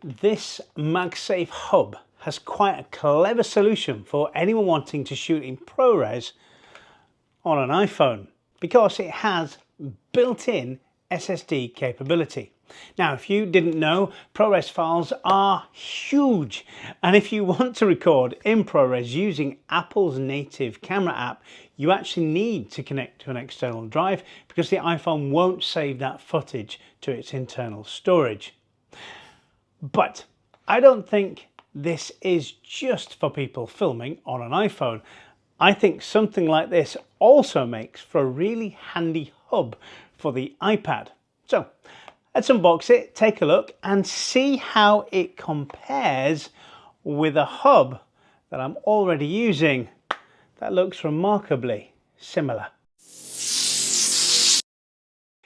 This MagSafe hub has quite a clever solution for anyone wanting to shoot in ProRes on an iPhone, because it has built-in SSD capability. Now, if you didn't know, ProRes files are huge, and if you want to record in ProRes using Apple's native camera app, you actually need to connect to an external drive because the iPhone won't save that footage to its internal storage. But I don't think this is just for people filming on an iPhone. I think something like this also makes for a really handy hub for the iPad. So let's unbox it, take a look and see how it compares with a hub that I'm already using that looks remarkably similar.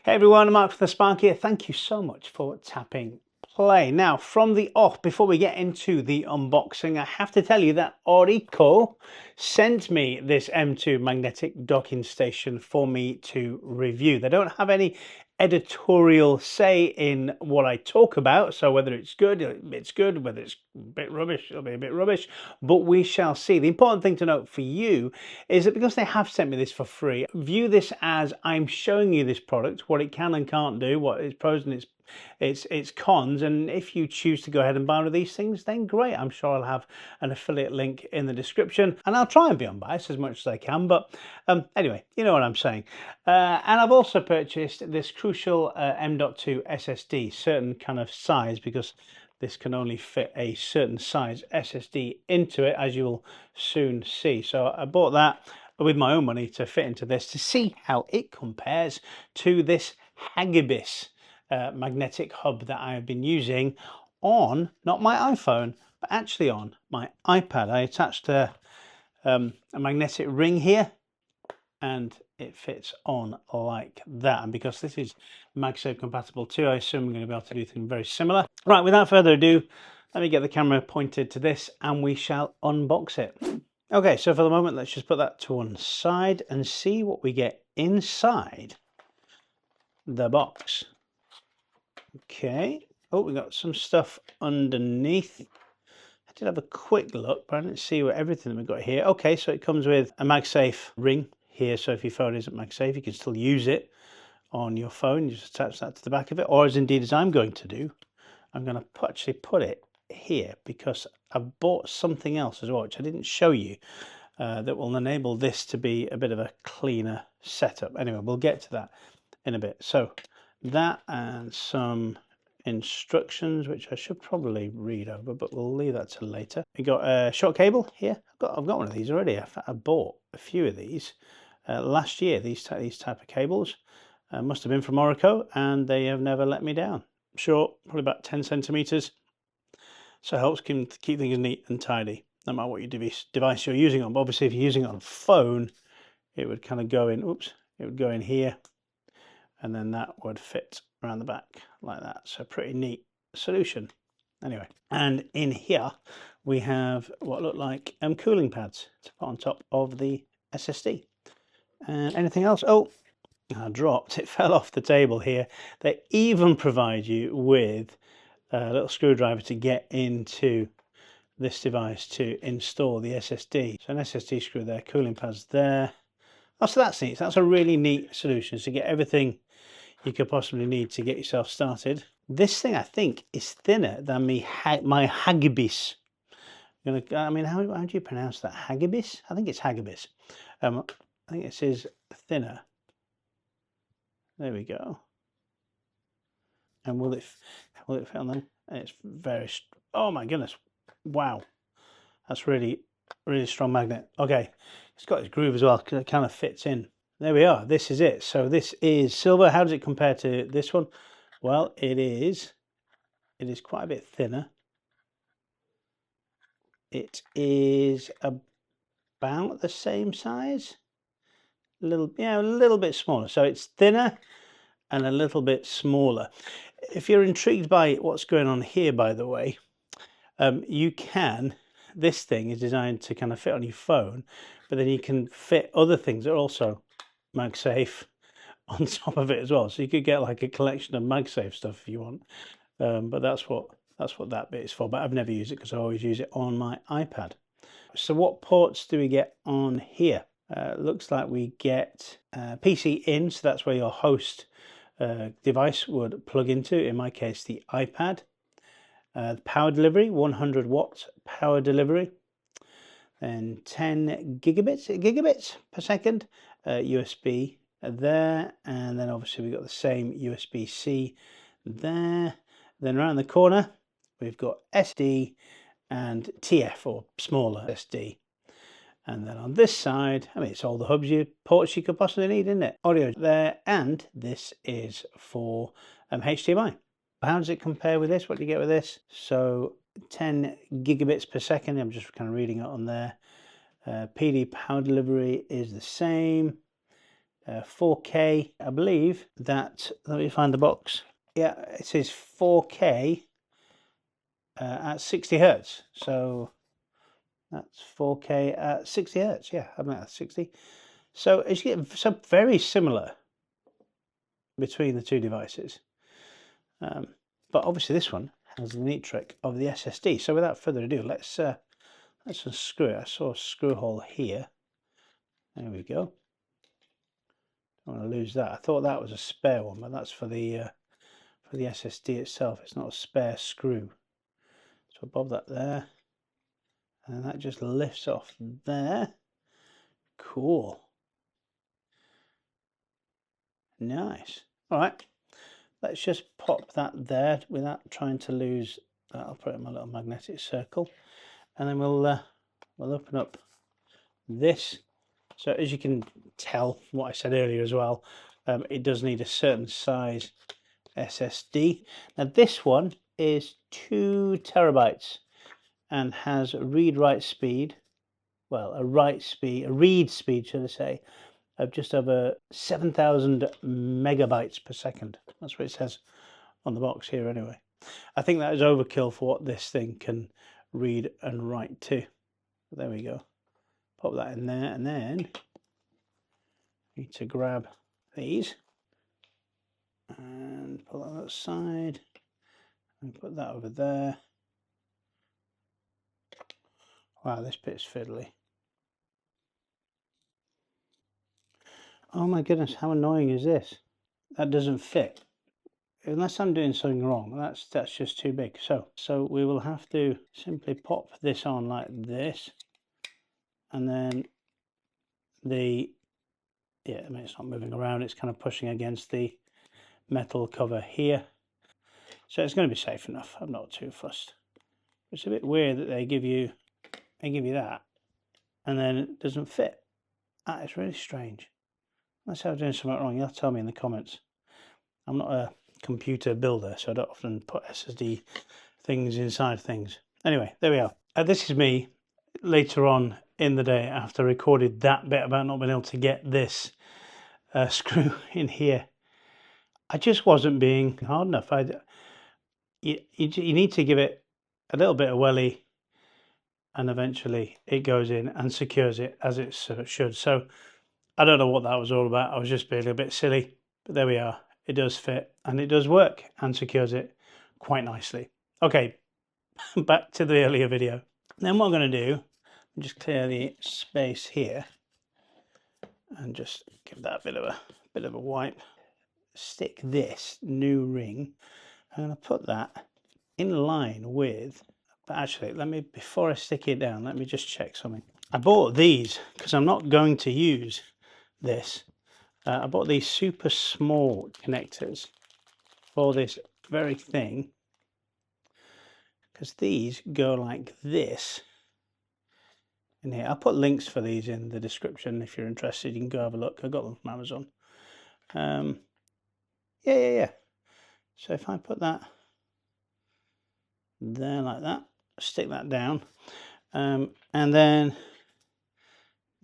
Hey everyone, Mark for the Spark here. Thank you so much for tapping play. Now, from the off, before we get into the unboxing, I have to tell you that Orico sent me this M.2 magnetic docking station for me to review. They don't have any editorial say in what I talk about, so whether it's good, whether it's a bit rubbish, it'll be a bit rubbish, but we shall see. The important thing to note for you is that because they have sent me this for free, view this as I'm showing you this product, what it can and can't do, what its pros and its cons, and if you choose to go ahead and buy one of these things, then great. I'm sure I'll have an affiliate link in the description, and I'll try and be unbiased as much as I can, but anyway, you know what I'm saying. And I've also purchased this crucial M.2 SSD, certain kind of size, because this can only fit a certain size SSD into it, as you will soon see. So I bought that with my own money to fit into this to see how it compares to this Hagibis magnetic hub that I have been using on, not my iPhone, but actually on my iPad. I attached a magnetic ring here and it fits on like that, and because this is MagSafe compatible too, I assume I'm going to be able to do things very similar. Right, without further ado, let me get the camera pointed to this and we shall unbox it. Okay, so for the moment, let's just put that to one side and see what we get inside the box. Okay, oh, we got some stuff underneath. I did have a quick look, but I didn't see everything that we've got here. Okay, so it comes with a MagSafe ring here, so if your phone isn't MagSafe, you can still use it on your phone. You just attach that to the back of it, or as indeed as I'm going to do, I'm going to actually put it here because I've bought something else as well, which I didn't show you, that will enable this to be a bit of a cleaner setup. Anyway, we'll get to that in a bit. So that and some instructions, which I should probably read over, but we'll leave that till later. We got a short cable here. I've got one of these already. I bought a few of these last year. These type of cables must have been from Orico, and they have never let me down. Short, probably about 10 centimeters, so it helps keep things neat and tidy, no matter what your device you're using on. But obviously, if you're using it on a phone, it would kind of go in. Oops, it would go in here, and then that would fit around the back like that. So pretty neat solution. Anyway, and in here we have what look like cooling pads to put on top of the SSD. And anything else? Oh, I dropped, it fell off the table here. They even provide you with a little screwdriver to get into this device to install the SSD. So an SSD screw there, cooling pads there. Oh, so that's neat. That's a really neat solution to get everything you could possibly need to get yourself started. This thing, I think, is thinner than my Hagibis. I mean, how do you pronounce that? Hagibis? I think it's Hagibis. I think this is thinner. There we go. And will it fit on them? It's very, oh my goodness, wow, that's really strong magnet. Okay, it's got its groove as well because it kind of fits in. There we are. This is it. So this is silver. How does it compare to this one? Well, it is quite a bit thinner. It is about the same size. A little bit smaller. So it's thinner and a little bit smaller. If you're intrigued by what's going on here, by the way, this thing is designed to kind of fit on your phone, but then you can fit other things that are also MagSafe on top of it as well. So you could get like a collection of MagSafe stuff if you want. But that's what That's what that bit is for, but I've never used it because I always use it on my iPad. So what ports do we get on here? Looks like we get PC in, so that's where your host device would plug into, in my case the iPad. Power delivery, 100 watts power delivery, and 10 gigabits per second USB there, and then obviously we've got the same USB-C there. Then around the corner we've got SD and TF, or smaller SD. And then on this side, I mean, it's all the hubs, ports you could possibly need, isn't it? Audio there, and this is for HDMI. How does it compare with this? What do you get with this? So 10 gigabits per second. I'm just kind of reading it on there. PD power delivery is the same. 4K, I believe that, let me find the box. Yeah, it says 4K at 60 hertz. So that's 4K at 60 hertz. Yeah, I mean that's 60. So as you get, so very similar between the two devices. But obviously this one has the neat trick of the SSD. So without further ado, let's unscrew it. I saw a screw hole here. There we go. Don't want to lose that. I thought that was a spare one, but that's for the SSD itself. It's not a spare screw. So bob that there, and that just lifts off there. Cool. Nice. All right. Let's just pop that there without trying to lose that. I'll put it in my little magnetic circle, and then we'll open up this. So as you can tell, what I said earlier as well, it does need a certain size SSD. Now this one is 2 terabytes and has a read-write speed, well, a read speed, should I say, of just over 7,000 megabytes per second. That's what it says on the box here anyway. I think that is overkill for what this thing can read and write to. But there we go. Pop that in there, and then I need to grab these and put that on that side and put that over there. Wow, this bit's fiddly. Oh my goodness, how annoying is this? That doesn't fit. Unless I'm doing something wrong, that's just too big. So we will have to simply pop this on like this, and then yeah, I mean, it's not moving around, it's kind of pushing against the metal cover here. So it's going to be safe enough. I'm not too fussed. It's a bit weird that they give you that and then it doesn't fit. That is really strange. Unless I'm doing something wrong, you'll have to tell me in the comments. I'm not a computer builder, so I don't often put SSD things inside things. Anyway, there we are. This is me later on in the day after I recorded that bit about not being able to get this screw in here. I just wasn't being hard enough. You need to give it a little bit of welly, and eventually it goes in and secures it as it should. So I don't know what that was all about. I was just being a bit silly, but there we are. It does fit and it does work and secures it quite nicely. Okay, back to the earlier video. Then what I'm going to do, just clear the space here and just give that a bit of a wipe. Stick this new ring. I'm going to put that in line with, but actually before I stick it down, let me just check something. I bought these because I'm not going to use this. I bought these super small connectors for this very thing, because these go like this in here. I'll put links for these in the description if you're interested. You can go have a look. I got them from Amazon. Yeah. So if I put that there like that, stick that down, and then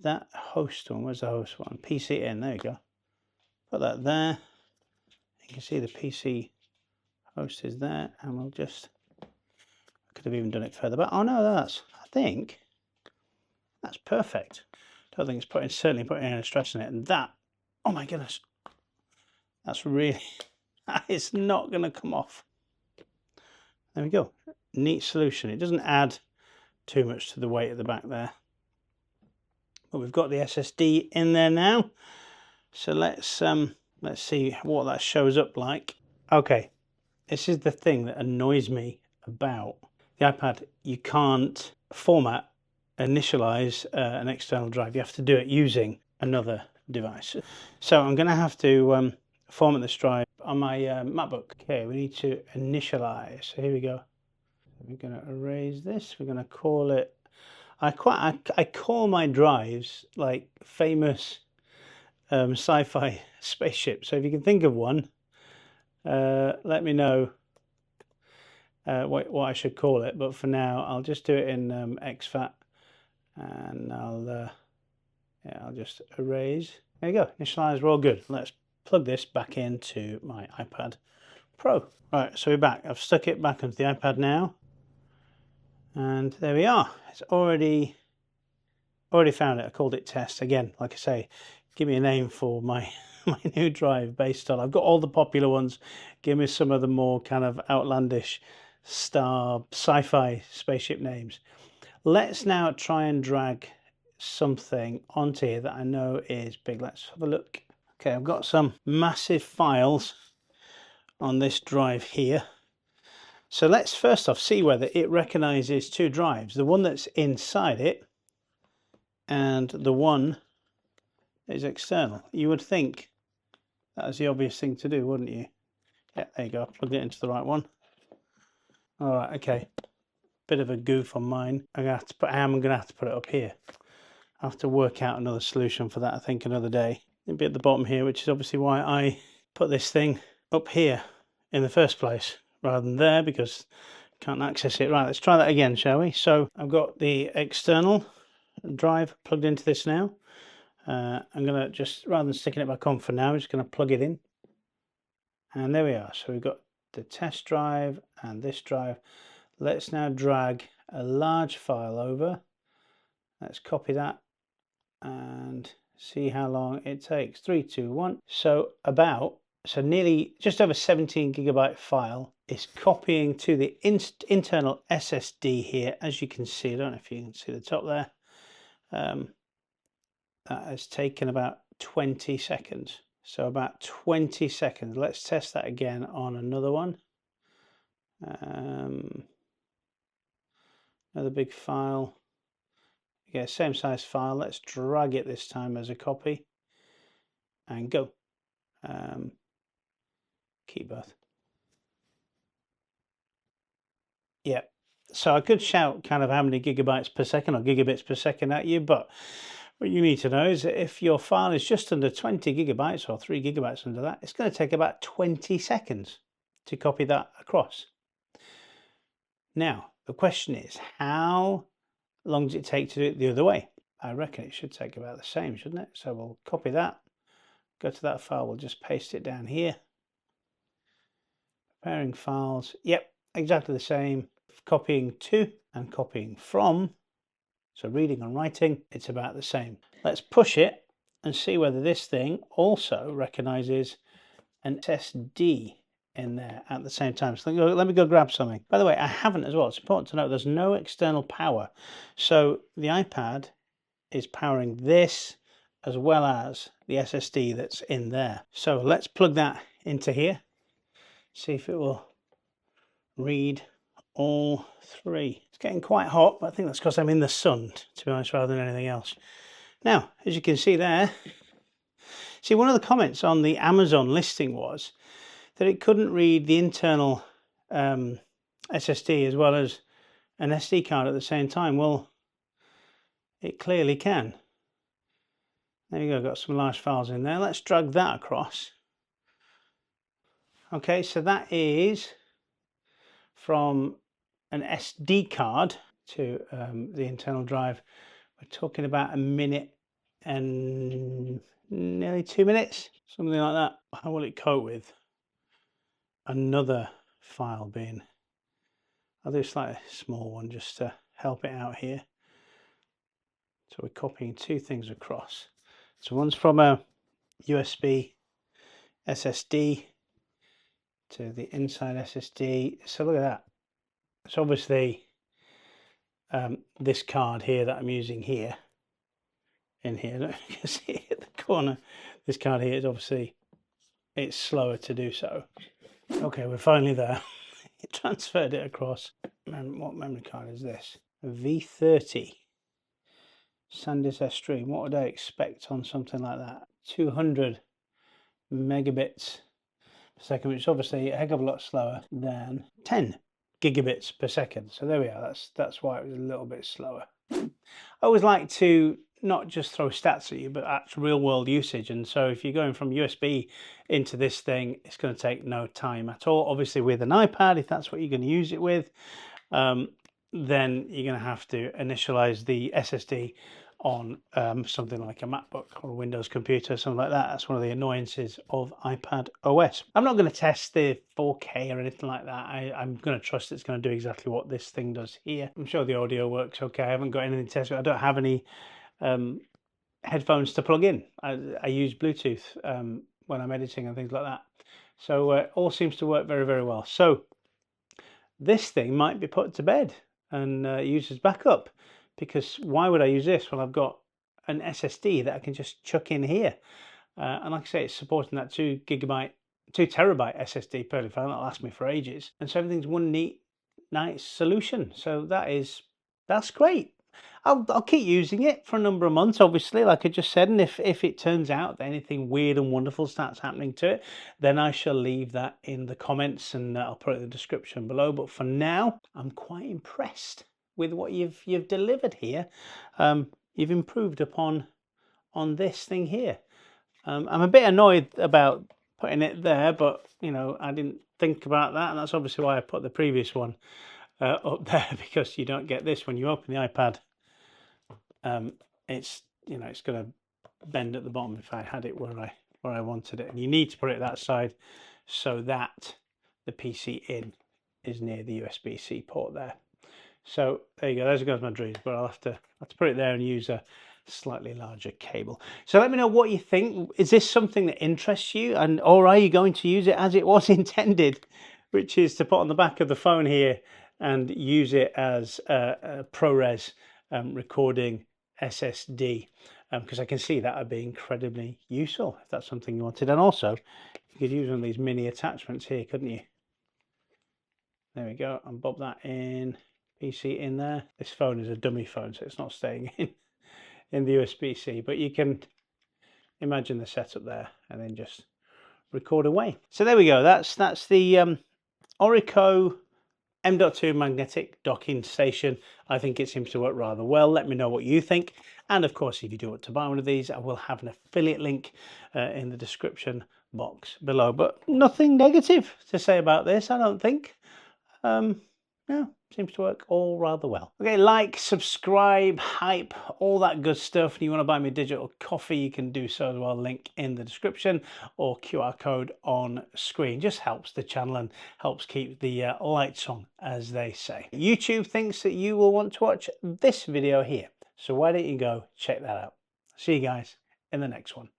that host one, where's the host one? PC in, there you go. Put that there. You can see the PC host is there, and we'll just, I could have even done it further, but oh no, I think that's perfect. Don't think it's certainly putting any stress on it. And that, oh my goodness, that's really, it's not going to come off. There we go. Neat solution. It doesn't add too much to the weight at the back there. But we've got the SSD in there now. So let's see what that shows up like. Okay, this is the thing that annoys me about the iPad. You can't format, initialize an external drive. You have to do it using another device. So I'm going to have to format this drive on my MacBook. Okay, we need to initialize. So here we go. We're going to erase this. We're going to call it. I call my drives like famous sci-fi spaceships. So if you can think of one, let me know what I should call it. But for now, I'll just do it in exFAT, and I'll just erase. There you go. Initialize. We're all good. Let's plug this back into my iPad Pro. Right, so we're back. I've stuck it back onto the iPad now, and there we are. It's already found it. I called it test. Again, like I say, give me a name for my new drive based on. I've got all the popular ones. Give me some of the more kind of outlandish sci-fi spaceship names. Let's now try and drag something onto here that I know is big. Let's have a look. Okay, I've got some massive files on this drive here. So let's first off see whether it recognizes two drives, the one that's inside it and the one that is external. You would think that was the obvious thing to do, wouldn't you? Yeah, there you go. Plugged it into the right one. All right, okay. Bit of a goof on mine. I am going to have to put it up here. I have to work out another solution for that, I think, another day. It'll be at the bottom here, which is obviously why I put this thing up here in the first place rather than there, because I can't access it. Right, let's try that again, shall we? So I've got the external drive plugged into this now. I'm going to just, rather than sticking it back on for now, I'm just going to plug it in. And there we are. So we've got the test drive and this drive. Let's now drag a large file over. Let's copy that and see how long it takes. 3, 2, 1. So nearly just over 17 gigabyte file is copying to the internal SSD here. As you can see, I don't know if you can see the top there. That has taken about 20 seconds. So about 20 seconds. Let's test that again on another one. Another big file. Yeah, same size file. Let's drag it this time as a copy and go. Keep both. Yeah. So I could shout kind of how many gigabytes per second or gigabits per second at you, but what you need to know is that if your file is just under 20 gigabytes or 3 gigabytes under that, it's going to take about 20 seconds to copy that across. Now, the question is, how long does it take to do it the other way? I reckon it should take about the same, shouldn't it? So we'll copy that, go to that file, we'll just paste it down here. Preparing files, yep, exactly the same. Copying to and copying from, so reading and writing, it's about the same. Let's push it and see whether this thing also recognizes an SSD in there at the same time. So let me go grab something. By the way, I haven't as well. It's important to note there's no external power. So the iPad is powering this as well as the SSD that's in there. So let's plug that into here. See if it will read all three. It's getting quite hot, but I think that's because I'm in the sun, to be honest, rather than anything else. Now, as you can see there, one of the comments on the Amazon listing was that it couldn't read the internal SSD as well as an SD card at the same time. Well, it clearly can. There you go, got some large files in there. Let's drag that across. Okay, so that is from an SD card to the internal drive. We're talking about a minute and nearly 2 minutes, something like that. How will it cope with another file being? I'll do a slightly small one just to help it out here. So we're copying two things across. So one's from a USB SSD to the inside SSD. So look at that. So obviously this card here that I'm using here, in here, I don't know if you can see it at the corner, this card here is obviously, it's slower to do so. Okay, we're finally there. It transferred it across. What memory card is this? A V30 SanDisk S-Stream. What would I expect on something like that? 200 megabits per second, which is obviously a heck of a lot slower than 10 gigabits per second. So there we are. That's why it was a little bit slower. I always like to not just throw stats at you, but actual real world usage. And so if you're going from USB into this thing, it's going to take no time at all. Obviously with an iPad, if that's what you're going to use it with, then you're going to have to initialize the SSD on something like a MacBook or a Windows computer, something like that. That's one of the annoyances of iPadOS. I'm not going to test the 4K or anything like that. I'm going to trust it's going to do exactly what this thing does here. I'm sure the audio works okay. I haven't got anything to test. I don't have any headphones to plug in. I use Bluetooth when I'm editing and things like that. So all seems to work very, very well. So this thing might be put to bed and used as backup, because why would I use this when I've got an SSD that I can just chuck in here? And like I say, it's supporting that 2 terabyte SSD perfectly fine. That'll last me for ages. And so everything's one neat, nice solution. So that's great. I'll keep using it for a number of months, obviously, like I just said, and if it turns out that anything weird and wonderful starts happening to it, then I shall leave that in the comments and I'll put it in the description below. But for now, I'm quite impressed with what you've delivered here. You've improved upon this thing here. I'm a bit annoyed about putting it there, but you know, I didn't think about that, and that's obviously why I put the previous one up there, because you don't get this when you open the iPad. It's, you know, it's going to bend at the bottom if I had it where I wanted it, and you need to put it that side so that the PC in is near the USB-C port there. So there you go. There goes my dreams, but I'll have to put it there and use a slightly larger cable. So let me know what you think. Is this something that interests you, or are you going to use it as it was intended, which is to put on the back of the phone here and use it as a ProRes recording SSD? Because I can see that would be incredibly useful if that's something you wanted. And also, you could use one of these mini attachments here, couldn't you? There we go. And bob that in. PC in there. This phone is a dummy phone, so it's not staying in the USB-C, but you can imagine the setup there and then just record away. So there we go. That's the Orico M.2 magnetic docking station. I think it seems to work rather well. Let me know what you think. And of course, if you do want to buy one of these, I will have an affiliate link in the description box below. But nothing negative to say about this, I don't think. Yeah, seems to work all rather well. Okay, like, subscribe, hype, all that good stuff. If you want to buy me digital coffee, you can do so as well. Link in the description or QR code on screen. Just helps the channel and helps keep the lights on, as they say. YouTube thinks that you will want to watch this video here, so why don't you go check that out. See you guys in the next one.